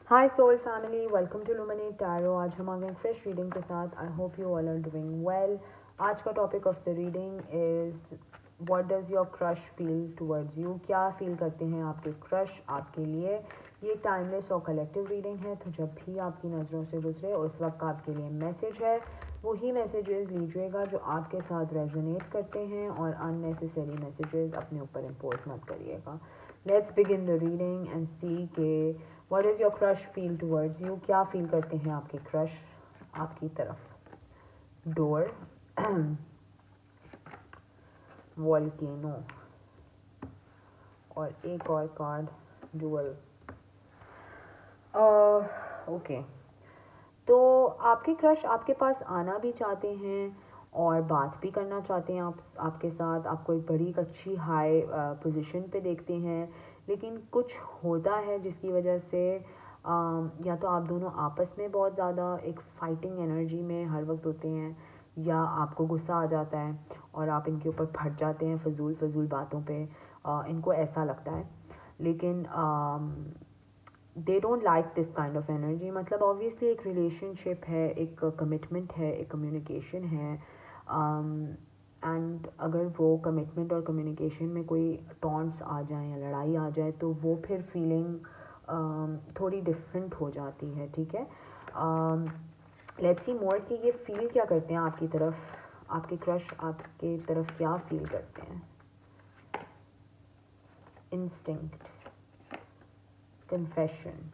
Hi soul family, welcome to Luminate tarot. आज हम आ गए फ्रेश रीडिंग के साथ। I hope you all are doing well. आज का topic of the reading is what does your crush feel towards you. क्या feel करते हैं आपके क्रश आपके लिए। ये टाइमलेस और कलेक्टिव रीडिंग है, तो जब भी आपकी नज़रों से गुजरे उस वक्त आपके लिए मैसेज है, वही मैसेजेस लीजिएगा जो आपके साथ रेजोनेट करते हैं, और अननेसेसरी मैसेजेस अपने ऊपर इम्पोज मत करिएगा। Let's begin the reading and see के what does your crush feel towards you. क्या फील करते हैं आपके क्रश आपकी तरफ। डोर, वॉल्केनो, और एक और कार्ड डुअल। ओके, तो आपके क्रश आपके पास आना भी चाहते हैं और बात भी करना चाहते हैं आपके साथ। आपको एक बड़ी अच्छी हाई पोजीशन पे देखते हैं, लेकिन कुछ होता है जिसकी वजह से या तो आप दोनों आपस में बहुत ज़्यादा एक फाइटिंग एनर्जी में हर वक्त होते हैं, या आपको गुस्सा आ जाता है और आप इनके ऊपर फट जाते हैं फजूल बातों पे। इनको ऐसा लगता है, लेकिन they don't like this kind of energy. मतलब ऑब्वियसली एक रिलेशनशिप है, एक कमिटमेंट है, एक कम्युनिकेशन है, एंड अगर वो कमिटमेंट और कम्युनिकेशन में कोई टॉन्ट्स आ जाए या लड़ाई आ जाए तो वो फिर फीलिंग थोड़ी डिफरेंट हो जाती है। ठीक है, लेट्स सी मोर कि ये फील क्या करते हैं आपकी तरफ। आपके क्रश आपके तरफ क्या फील करते हैं। Instinct, confession.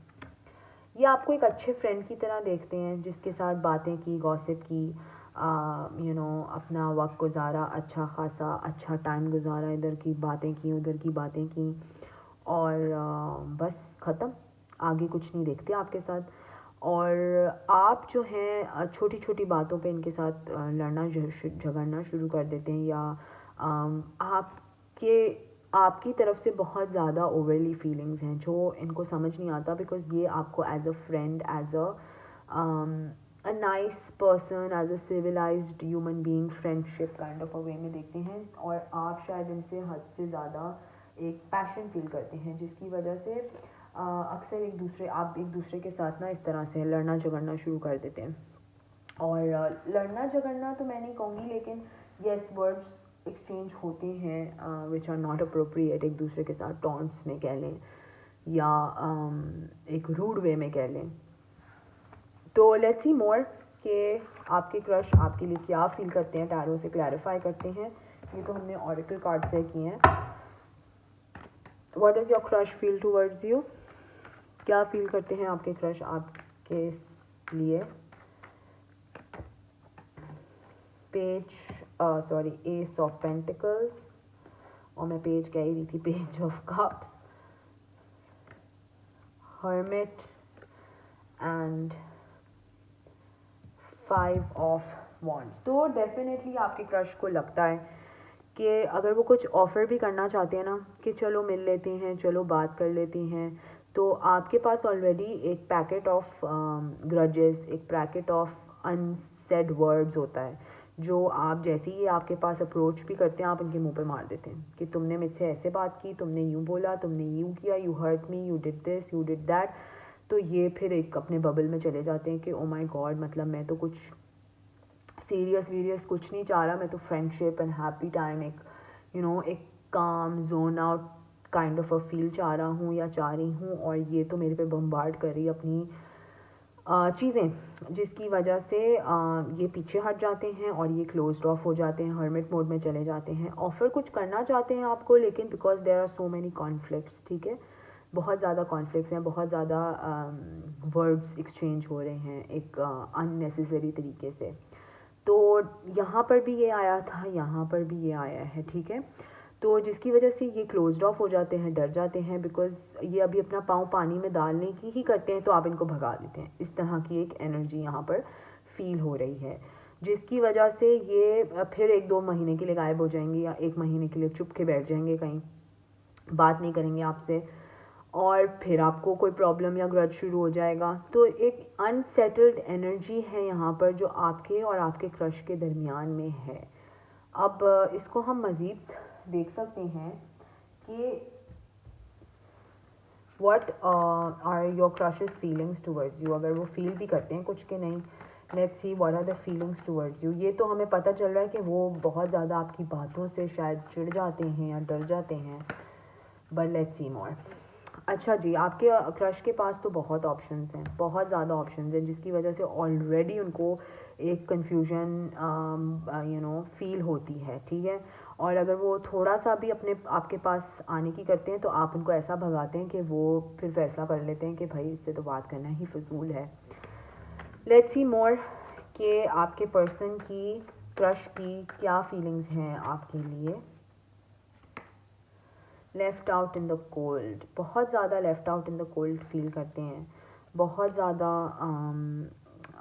ये आपको एक अच्छे फ्रेंड की तरह देखते हैं जिसके साथ बातें की, गॉसिप की, अपना वक्त गुजारा, अच्छा खासा अच्छा टाइम गुजारा, इधर की बातें की उधर की बातें की, और बस ख़त्म। आगे कुछ नहीं देखते आपके साथ। और आप जो हैं छोटी छोटी बातों पे इनके साथ लड़ना झगड़ना शुरू कर देते हैं, या आपके आपकी तरफ से बहुत ज़्यादा ओवरली फीलिंग्स हैं जो इनको समझ नहीं आता, बिकॉज ये आपको as a friend, as a nice person, as a civilized human being, friendship kind of a way में देखते हैं, और आप शायद इनसे हद से ज़्यादा एक पैशन फील करते हैं, जिसकी वजह से अक्सर आप एक दूसरे के साथ ना इस तरह से लड़ना झगड़ना शुरू कर देते हैं। और लड़ना झगड़ना तो मैं नहीं कहूँगी, लेकिन येस वर्ड्स एक्सचेंज होते हैं विच आर नॉट अप्रोप्रिएट, एक दूसरे के साथ टॉन्ट्स में कह लें, या एक रूड वे में कह लें। तो लेट्स सी मोर कि आपके क्रश आपके लिए क्या फील करते हैं। टैरो से क्लैरिफाई करते हैं, ये तो हमने ऑरेकल कार्ड से किए हैं। What does your crush feel towards you. क्या फील करते हैं आपके क्रश आपके लिए। Page sorry S of pentacles, और मैं पेज कह ही रही थी, page of cups, hermit, and 5 of wands. तो डेफिनेटली आपके क्रश को लगता है कि अगर वो कुछ ऑफ़र भी करना चाहते हैं ना, कि चलो मिल लेते हैं, चलो बात कर लेते हैं, तो आपके पास ऑलरेडी एक पैकेट ऑफ ग्रजेस, एक पैकेट ऑफ अनसेड वर्ड्स होता है, जो आप जैसे ही आपके पास अप्रोच भी करते हैं आप उनके मुंह पे मार देते हैं कि तुमने मुझसे ऐसे बात की, तुमने यूँ बोला, तुमने यूँ किया, you hurt me, you did this, you did that. तो ये फिर एक अपने बबल में चले जाते हैं कि ओ माय गॉड, मतलब मैं तो कुछ सीरियस वीरियस कुछ नहीं चाह रहा, मैं तो फ्रेंडशिप एंड हैप्पी टाइम, एक एक काम zone out kind of a feel चाह रहा हूँ या चाह रही हूँ, और ये तो मेरे पे बम्बार्ड कर रही है अपनी चीज़ें, जिसकी वजह से ये पीछे हट जाते हैं और ये क्लोज्ड ऑफ हो जाते हैं, हर्मिट मोड में चले जाते हैं। ऑफ़र कुछ करना चाहते हैं आपको, लेकिन because there are so many conflicts, ठीक है, बहुत ज़्यादा कॉन्फ्लिक्ट्स हैं, बहुत ज़्यादा वर्ड्स एक्सचेंज हो रहे हैं एक अननेसेसरी तरीके से। तो यहाँ पर भी ये आया था, यहाँ पर भी ये आया है, ठीक है। तो जिसकी वजह से ये क्लोज्ड ऑफ हो जाते हैं, डर जाते हैं, बिकॉज ये अभी अपना पाँव पानी में डालने की ही करते हैं तो आप इनको भगा देते हैं। इस तरह की एक एनर्जी यहाँ पर फील हो रही है, जिसकी वजह से ये फिर 1-2 महीने के लिए गायब हो जाएंगे, या 1 महीने के लिए चुप के बैठ जाएंगे, कहीं बात नहीं करेंगे आपसे, और फिर आपको कोई प्रॉब्लम या ग्रज शुरू हो जाएगा। तो एक अनसेटल्ड एनर्जी है यहाँ पर जो आपके और आपके क्रश के दरमियान में है। अब इसको हम मज़ीद देख सकते हैं कि what are your crushes feelings towards you, अगर वो फील भी करते हैं कुछ के नहीं। Let's see what are the feelings towards you. ये तो हमें पता चल रहा है कि वो बहुत ज़्यादा आपकी बातों से शायद चिढ़ जाते हैं या डर जाते हैं, बट लेट्स सी मोर। अच्छा जी, आपके क्रश के पास तो बहुत ऑप्शंस हैं, बहुत ज़्यादा ऑप्शंस हैं, जिसकी वजह से ऑलरेडी उनको एक कन्फ्यूजन फील होती है, ठीक है। और अगर वो थोड़ा सा भी अपने आपके पास आने की करते हैं तो आप उनको ऐसा भगाते हैं कि वो फिर फैसला कर लेते हैं कि भाई इससे तो बात करना ही फजूल है। लेट्स सी मोर कि आपके पर्सन की क्रश की क्या फीलिंग्स हैं आपके लिए। Left out in the cold, बहुत ज़्यादा left out in the cold feel करते हैं, बहुत ज़्यादा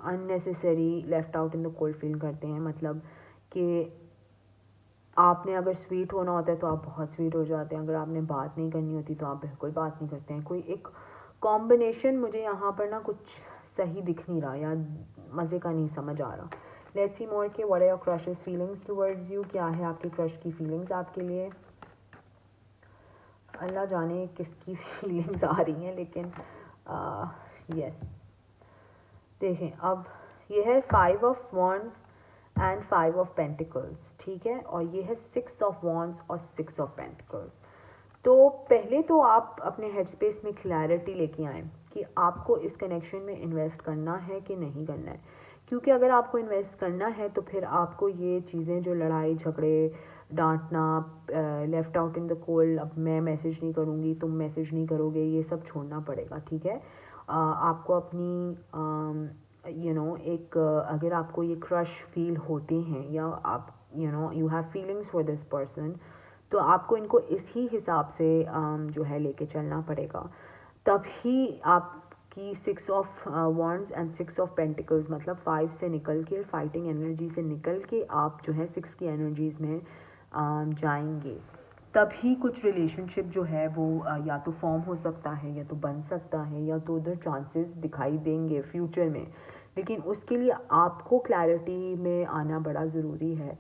unnecessary left out in the cold feel करते हैं। मतलब कि आपने अगर स्वीट होना होता है तो आप बहुत स्वीट हो जाते हैं, अगर आपने बात नहीं करनी होती तो आप बिल्कुल बात नहीं करते हैं। कोई एक कॉम्बिनेशन मुझे यहाँ पर ना कुछ सही दिख नहीं रहा या मज़े का नहीं समझ आ रहा। लेट्स सी मोर के what are your crushes feelings towards you, क्या है आपके क्रश की फीलिंग्स आपके लिए। अल्लाह जाने किसकी फीलिंग्स आ रही हैं, लेकिन यस देखें अब ये है 5 of wands and 5 of pentacles, ठीक है, और ये है 6 ऑफ वॉन्ड्स और 6 ऑफ पेंटिकल्स। तो पहले तो आप अपने हेड स्पेस में क्लैरिटी लेके आएँ कि आपको इस कनेक्शन में इन्वेस्ट करना है कि नहीं करना है, क्योंकि अगर आपको इन्वेस्ट करना है तो फिर आपको ये चीज़ें जो लड़ाई झगड़े डांटना, left out in the cold, अब मैं मैसेज नहीं करूँगी तुम मैसेज नहीं करोगे, ये सब छोड़ना पड़ेगा, ठीक है। आपको अपनी एक अगर आपको ये क्रश फील होते हैं या आप you have feelings for this person, तो आपको इनको इसी हिसाब से जो है लेके चलना पड़ेगा। तभी आपकी 6 of wands and 6 of pentacles, मतलब 5 से निकल के, फाइटिंग एनर्जी से निकल के आप जो है 6 की एनर्जीज़ में जाएंगे, तभी कुछ रिलेशनशिप जो है वो या तो फॉर्म हो सकता है या तो बन सकता है या तो उधर चांसेस दिखाई देंगे फ्यूचर में। लेकिन उसके लिए आपको क्लैरिटी में आना बड़ा ज़रूरी है,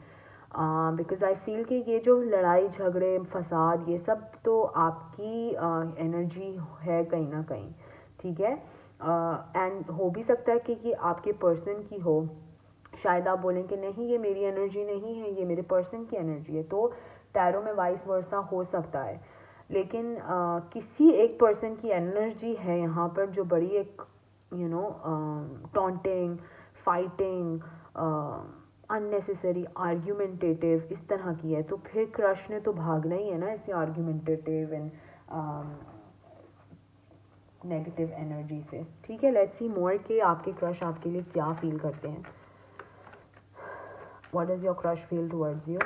बिकॉज़ आई फील कि ये जो लड़ाई झगड़े फसाद ये सब तो आपकी एनर्जी है कहीं ना कहीं, ठीक है। एंड हो भी सकता है कि ये आपके पर्सन की हो, शायद आप बोलें कि नहीं ये मेरी एनर्जी नहीं है, ये मेरे पर्सन की एनर्जी है, तो टैरो में वाइस वर्सा हो सकता है। लेकिन किसी एक पर्सन की एनर्जी है यहाँ पर जो बड़ी एक टॉन्टिंग, फाइटिंग, अननेसेसरी आर्ग्यूमेंटेटिव इस तरह की है, तो फिर क्रश ने तो भागना ही है ना ऐसी आर्ग्यूमेंटेटिव एंड नेगेटिव एनर्जी से, ठीक है। लेट्स सी मोर के आपके क्रश आपके लिए क्या फील करते हैं। What does your crush feel towards you.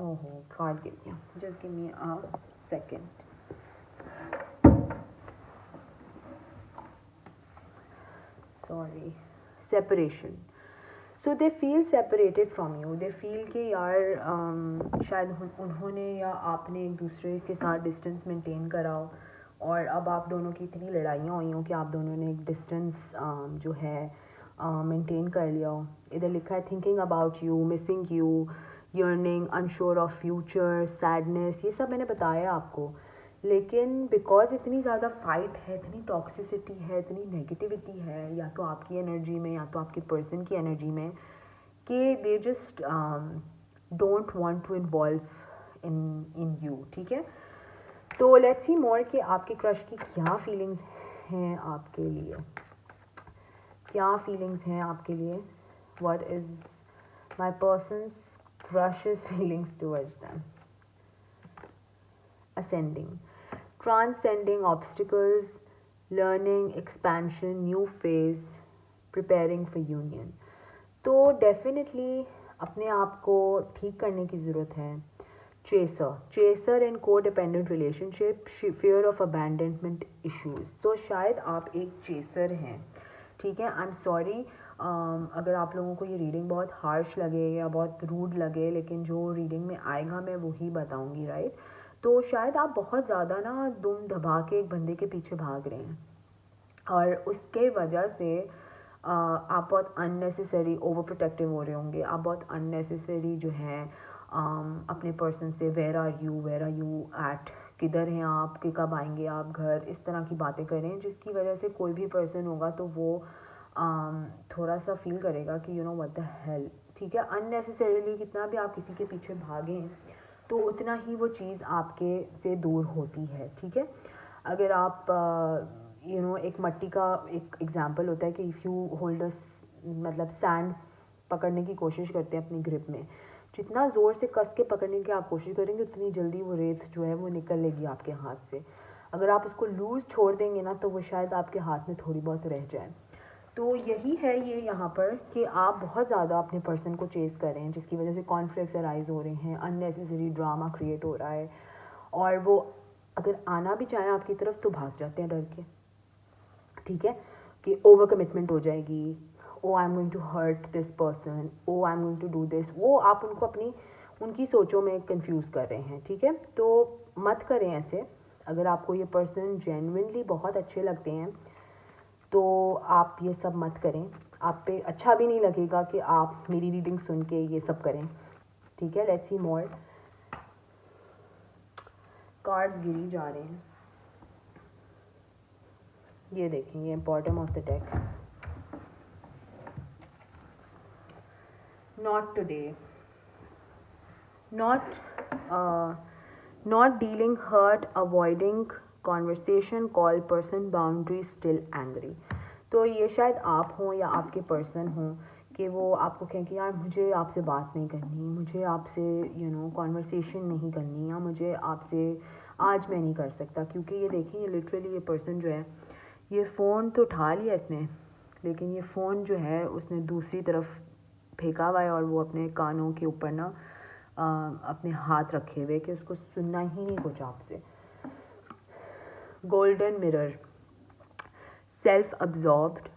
ओहो कार्ड गिर गया, just give me a second. Sorry, separation. So they feel separated from you, they feel कि यार शायद उन्होंने या आपने एक दूसरे के साथ डिस्टेंस मेंटेन करा हो, और अब आप दोनों की इतनी लड़ाइयाँ हुई हों कि आप दोनों ने एक डिस्टेंस जो है मेंटेन कर लिया हो। इधर लिखा है thinking about you, missing you, yearning, unsure of future, sadness, ये सब मैंने बताया आपको। लेकिन बिकॉज इतनी ज़्यादा फाइट है, इतनी टॉक्सिसिटी है, इतनी नेगेटिविटी है या तो आपकी एनर्जी में या तो आपके पर्सन की एनर्जी में, कि they just don't want to involve in you, ठीक है। तो लेट्स सी मोर कि आपके क्रश की क्या फीलिंग्स हैं आपके लिए, क्या फीलिंग्स हैं आपके लिए। What is my persons crushes feelings towards them. ascending, transcending obstacles, learning, expansion, new phase, preparing for union। तो डेफिनेटली अपने आप को ठीक करने की ज़रूरत है। चेसर एंड को dependent relationship, fear of abandonment issues. तो शायद आप एक चेसर हैं, ठीक है। आई एम सॉरी अगर आप लोगों को ये रीडिंग बहुत हार्श लगे या बहुत रूड लगे, लेकिन जो रीडिंग में आएगा मैं वही बताऊंगी, राइट। तो शायद आप बहुत ज़्यादा ना दुम दबा के एक बंदे के पीछे भाग रहे हैं, और उसके वजह से आप बहुत अननेसेसरी ओवर प्रोटेक्टिव हो रहे होंगे, आप बहुत अननेसेसरी जो है अपने पर्सन से वेयर आर यू एट किधर हैं आप, कि कब आएंगे आप घर, इस तरह की बातें करें, जिसकी वजह से कोई भी पर्सन होगा तो वो थोड़ा सा फील करेगा कि you know what the hell, ठीक है। अननेसेसरीली कितना भी आप किसी के पीछे भागें तो उतना ही वो चीज़ आपके से दूर होती है, ठीक है। अगर आप एक मट्टी का एक एग्जांपल होता है कि इफ़ यू होल्ड मतलब सैंड पकड़ने की कोशिश करते हैं अपनी ग्रिप में, जितना ज़ोर से कस के पकड़ने की आप कोशिश करेंगे उतनी जल्दी वो रेत जो है वो निकल लेगी आपके हाथ से। अगर आप उसको लूज़ छोड़ देंगे ना तो वो शायद आपके हाथ में थोड़ी बहुत रह जाए। तो यही है ये यहाँ पर कि आप बहुत ज़्यादा अपने पर्सन को चेज़ कर रहे हैं, जिसकी वजह से कॉन्फ्लिक्ट्स अराइज हो रहे हैं, अननेसेसरी ड्रामा क्रिएट हो रहा है, और वो अगर आना भी चाहें आपकी तरफ तो भाग जाते हैं डर के, ठीक है, कि ओवर कमिटमेंट हो जाएगी, oh I am going to hurt this person, oh I am going to do this, वो आप उनको अपनी उनकी सोचों में कंफ्यूज कर रहे हैं, ठीक है। तो मत करें ऐसे। अगर आपको ये पर्सन जेन्युइनली बहुत अच्छे लगते हैं तो आप ये सब मत करें। आप पे अच्छा भी नहीं लगेगा कि आप मेरी रीडिंग सुन के ये सब करें, ठीक है। Let's see more. कार्ड्स गिरी जा रहे हैं, ये देखें, ये bottom of the deck. Not today, not dealing, hurt, avoiding conversation, call person, boundary, still angry. तो ये शायद आप हों या आपके पर्सन हों कि वो आपको कहें कि यार मुझे आपसे बात नहीं करनी, मुझे आपसे कॉन्वर्सेशन नहीं करनी, या मुझे आपसे आज मैं नहीं कर सकता, क्योंकि ये देखें, ये लिटरली ये पर्सन जो है, ये फ़ोन तो उठा लिया इसने, लेकिन ये फ़ोन जो है उसने दूसरी तरफ फेंका हुआ है, और वो अपने कानों के ऊपर ना अपने हाथ रखे हुए कि उसको सुनना ही नहीं कुछ आपसे। Golden mirror, self absorbed,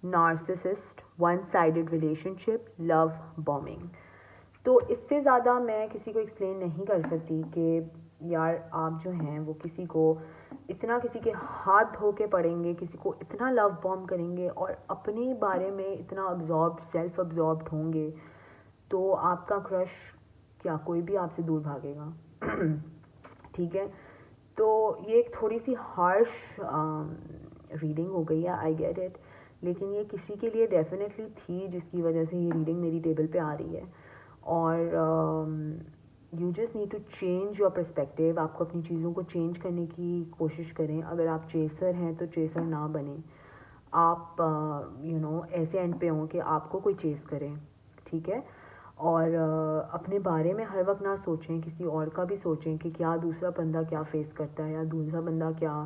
narcissist, one sided relationship, love bombing. तो इससे ज़्यादा मैं किसी को एक्सप्लेन नहीं कर सकती कि यार आप जो हैं वो किसी को इतना, किसी के हाथ धो के पड़ेंगे, किसी को इतना लव बॉम्ब करेंगे और अपने बारे में इतना अब्जॉर्ब्ड, सेल्फ अब्जॉर्ब्ड होंगे, तो आपका क्रश क्या कोई भी आपसे दूर भागेगा, ठीक है। तो ये एक थोड़ी सी हार्श रीडिंग हो गई है, आई गेट इट, लेकिन ये किसी के लिए डेफिनेटली थी जिसकी वजह से ये रीडिंग मेरी टेबल पे आ रही है। और you just need to change your perspective. आपको अपनी चीज़ों को चेंज करने की कोशिश करें। अगर आप चेसर हैं तो चेसर ना बने, आप ऐसे एंड पे हों कि आपको कोई चेस करे, ठीक है। और अपने बारे में हर वक्त ना सोचें, किसी और का भी सोचें कि क्या दूसरा बंदा क्या फेस करता है या दूसरा बंदा क्या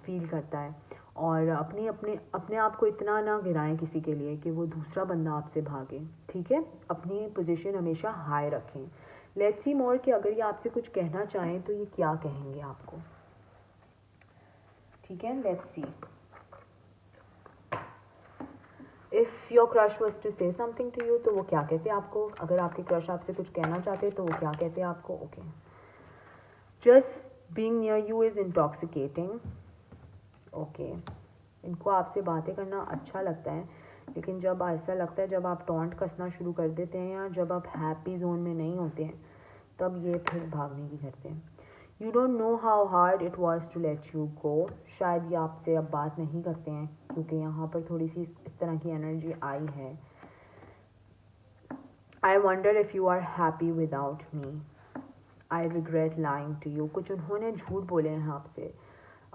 फील करता है, और अपने अपने अपने आप को इतना ना गिराएं किसी के लिए कि वो दूसरा बंदा आपसे भागे, ठीक है। अपनी पोजीशन हमेशा हाई रखें। लेट्स सी मोर कि अगर ये आपसे कुछ कहना चाहें तो ये क्या कहेंगे आपको, ठीक है। Let's see. If your crush was to say something to you, तो वो क्या कहते हैं आपको। अगर आपके क्रश आपसे कुछ कहना चाहते हैं तो वो क्या कहते हैं आपको। Okay, just being near you is intoxicating. Okay, इनको आपसे बातें करना अच्छा लगता है, लेकिन जब ऐसा लगता है जब आप टॉन्ट कसना शुरू कर देते हैं या जब आप हैप्पी जोन में नहीं होते हैं, तब ये फिर भागने की करते हैं। You don't know how hard it was to let you go. शायद ये आपसे अब बात नहीं करते हैं क्योंकि यहाँ पर थोड़ी सी इस तरह की एनर्जी आई है। I wonder if you are happy without me, I regret lying to you. कुछ उन्होंने झूठ बोले हैं आपसे।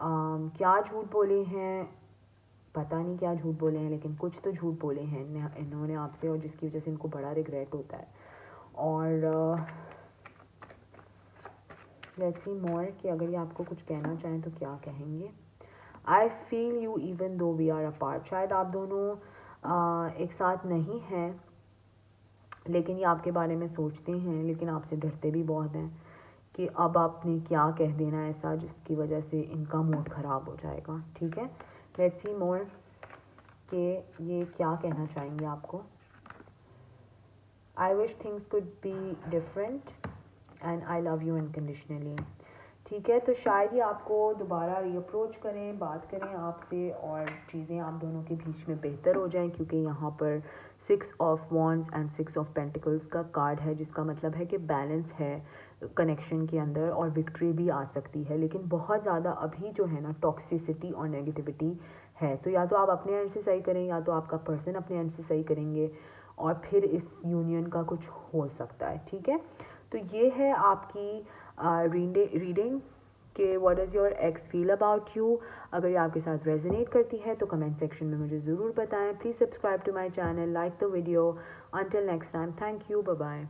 क्या झूठ बोले हैं पता नहीं, क्या झूठ बोले हैं, लेकिन कुछ तो झूठ बोले हैं इन्होंने आपसे, और जिसकी वजह से इनको बड़ा रिग्रेट होता है। और लेट्स सी मोर कि अगर ये आपको कुछ कहना चाहें तो क्या कहेंगे। I feel you even though we are apart. शायद आप दोनों एक साथ नहीं हैं, लेकिन ये आपके बारे में सोचते हैं, लेकिन आपसे डरते भी बहुत हैं कि अब आपने क्या कह देना ऐसा जिसकी वजह से इनका मूड ख़राब हो जाएगा, ठीक है। लेट्स सी मोर कि ये क्या कहना चाहेंगे आपको। I wish things could be different and I love you unconditionally, ठीक है। तो शायद ही आपको दोबारा रीअप्रोच करें, बात करें आपसे, और चीज़ें आप दोनों के बीच में बेहतर हो जाएं, क्योंकि यहाँ पर 6 of wands and 6 of pentacles का कार्ड है, जिसका मतलब है कि बैलेंस है, कनेक्शन के अंदर और विक्ट्री भी आ सकती है। लेकिन बहुत ज़्यादा अभी जो है ना टॉक्सिसिटी और नेगेटिविटी है, तो या तो आप अपने एंड से सही करें या तो आपका पर्सन अपने एंड से सही करेंगे और फिर इस यूनियन का कुछ हो सकता है। ठीक है, तो ये है आपकी रीडिंग कि what does your x feel about you. अगर ये आपके साथ रेजोनेट करती है तो कमेंट सेक्शन में मुझे ज़रूर बताएं। Please subscribe to my channel, like the video. Until next time, thank you, bye bye.